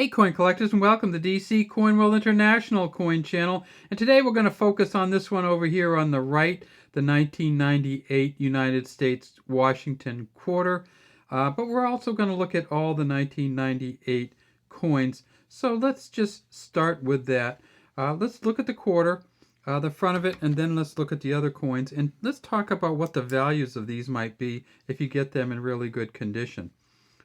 Hey coin collectors, and welcome to DC Coin World International Coin Channel. And today we're going to focus on this one over here on the right, the 1998 United States Washington quarter. But we're also going to look at all the 1998 coins. So let's just start with that. Let's look at the quarter, the front of it, and then let's look at the other coins. And let's talk about what the values of these might be if you get them in really good condition.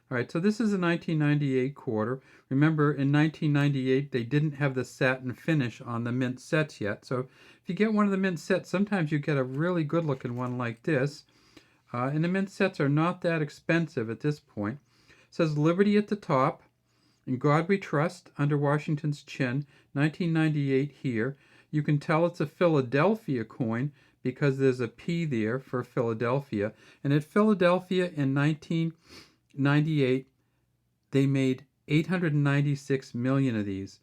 All right, so this is a 1998 quarter. Remember, in 1998, they didn't have the satin finish on the mint sets yet. So if you get one of the mint sets, sometimes you get a really good looking one like this. And the mint sets are not that expensive at this point. It says Liberty at the top. In God We Trust, under Washington's chin, 1998 here. You can tell it's a Philadelphia coin because there's a P there for Philadelphia. And at Philadelphia in 1998, they made 896 million of these.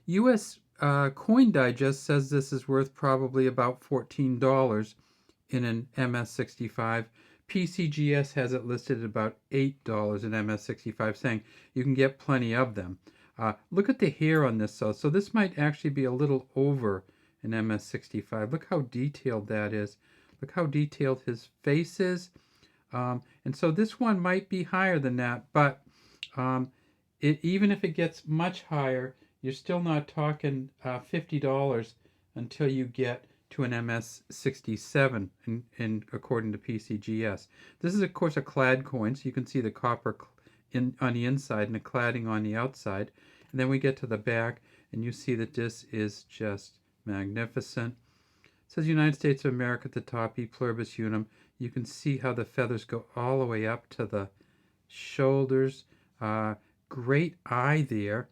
U.S. Coin Digest says this is worth probably about $14 in an MS65. PCGS has it listed at about $8 in MS65, saying you can get plenty of them. Look at the hair on this, though. So this might actually be a little over an MS65. Look how detailed that is. Look how detailed his face is. And so this one might be higher than that, but even if it gets much higher, you're still not talking $50 until you get to an MS67 in according to PCGS. This is, of course, a clad coin, so you can see the copper on the inside and the cladding on the outside. And then we get to the back, and you see that this is just magnificent. It says United States of America at the top, E pluribus unum. You can see how the feathers go all the way up to the shoulders. Great eye there.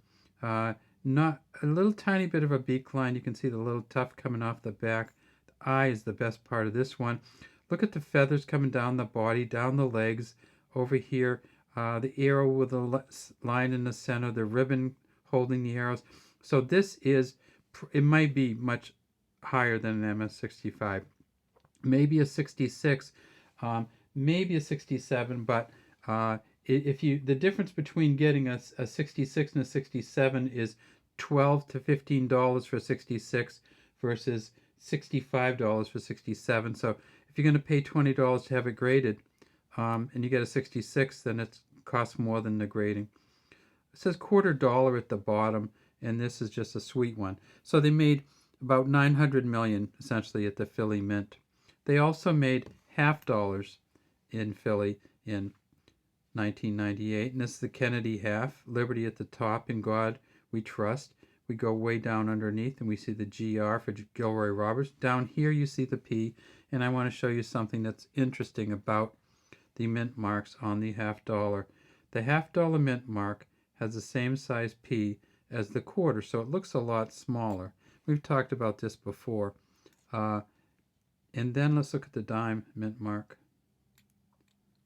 Not a little tiny bit of a beak line. You can see the little tuft coming off the back. The eye is the best part of this one. Look at the feathers coming down the body, down the legs, over here. The arrow with a line in the center, the ribbon holding the arrows. So this is, it might be much higher than an MS65. Maybe a 66, maybe a 67, but the difference between getting a 66 and a 67 is $12 to $15 for 66 versus $65 for 67. So if you're going to pay $20 to have it graded, and you get a 66, then it costs more than the grading. It says $quarter at the bottom, and this is just a sweet one. So they made about 900 million essentially at the Philly Mint. They also made $50 in Philly in 1998, and this is the Kennedy half. Liberty at the top, In God We Trust. We go way down underneath, and we see the GR for Gilroy Roberts. Down here you see the P, and I want to show you something that's interesting about the mint marks on the $50. The $50 mint mark has the same size P as the quarter, so it looks a lot smaller. We've talked about this before. And then let's look at the dime mint mark.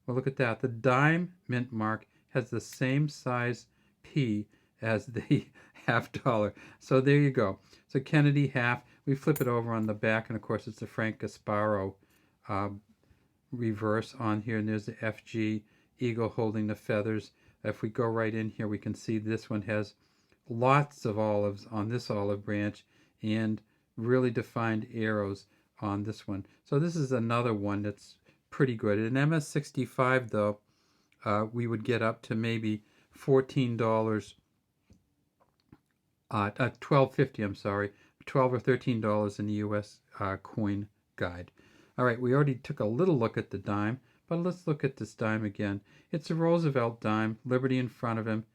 Well, look at that. The dime mint mark has the same size P as the $50. So there you go. So Kennedy half. We flip it over on the back, and of course it's the Frank Gasparo reverse on here. And there's the FG eagle holding the feathers. If we go right in here, we can see this one has lots of olives on this olive branch and really defined arrows on this one. So this is another one that's pretty good. In MS65 though, we would get up to maybe $14, $12.50, I'm sorry, $12 or $13 in the US coin guide. All right, we already took a little look at the dime, but let's look at this dime again. It's a Roosevelt dime, Liberty in front of him,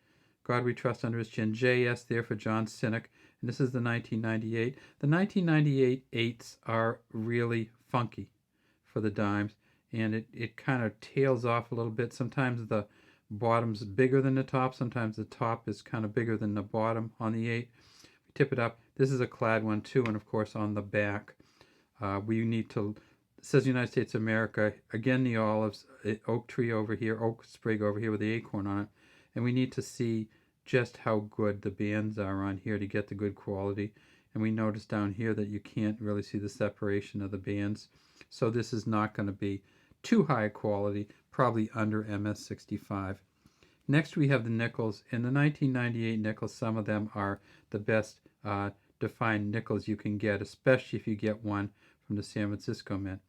God We Trust under his chin, JS there for John Sinek, and this is the 1998. The 1998 eights are really funky for the dimes, and it kind of tails off a little bit. Sometimes the bottom's bigger than the top, sometimes the top is kind of bigger than the bottom on the 8. We tip it up. This is a clad one too, and of course on the back we need to, it says United States of America, again the olives, oak tree over here, oak sprig over here with the acorn on it, and we need to see just how good the bands are on here to get the good quality. And we notice down here that you can't really see the separation of the bands, so this is not going to be too high quality, probably under MS65. Next, we have the nickels. In the 1998 nickels, some of them are the best defined nickels you can get, especially if you get one from the San Francisco Mint.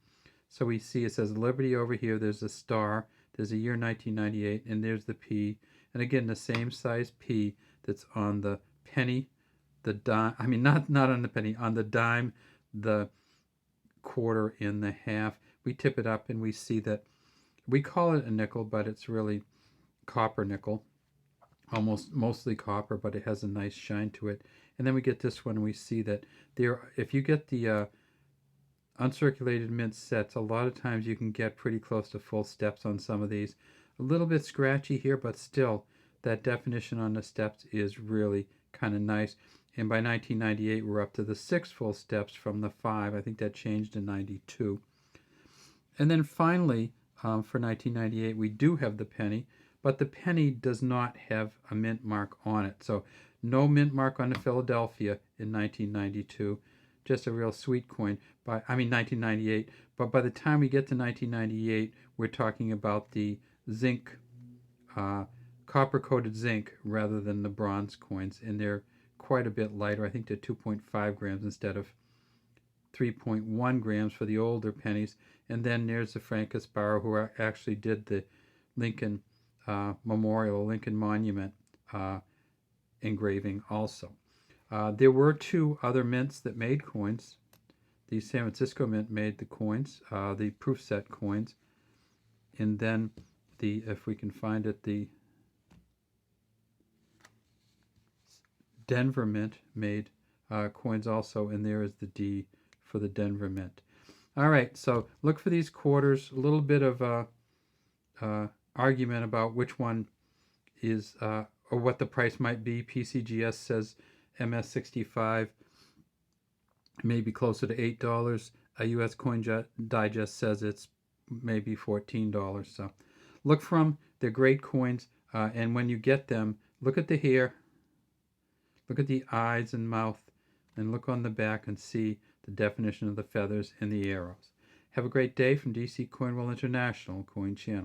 So we see it says Liberty over here. There's a star. There's a year 1998, and there's the P. And again, the same size P that's on the penny, the dime. I mean, not on the penny, on the dime, the quarter, and the half. We tip it up, and we see that we call it a nickel, but it's really copper nickel, almost mostly copper, but it has a nice shine to it. And then we get this one, and we see that there, if you get the uncirculated mint sets, a lot of times you can get pretty close to full steps on some of these. A little bit scratchy here, but still that definition on the steps is really kind of nice. And by 1998 we're up to the 6 full steps from the 5. I think that changed in 92. And then finally, for 1998 we do have the penny, but the penny does not have a mint mark on it. So no mint mark on the Philadelphia in 1992. Just a real sweet coin. 1998. But by the time we get to 1998, we're talking about the zinc, copper-coated zinc rather than the bronze coins, and they're quite a bit lighter. I think they're 2.5 grams instead of 3.1 grams for the older pennies. And then there's the Frank Sparrow, who actually did the Lincoln Memorial, Lincoln Monument engraving also. There were 2 other mints that made coins. The San Francisco Mint made the coins, the proof set coins, and then if we can find it, the Denver Mint made coins also, and there is the D for the Denver Mint. All right, so look for these quarters. A little bit of argument about which one is or what the price might be. PCGS says MS65 maybe closer to $8. A US Coin Digest says it's maybe $14. So look for them. They're great coins. And when you get them, look at the hair, look at the eyes and mouth, and look on the back and see the definition of the feathers and the arrows. Have a great day from DC Coin World International Coin Channel.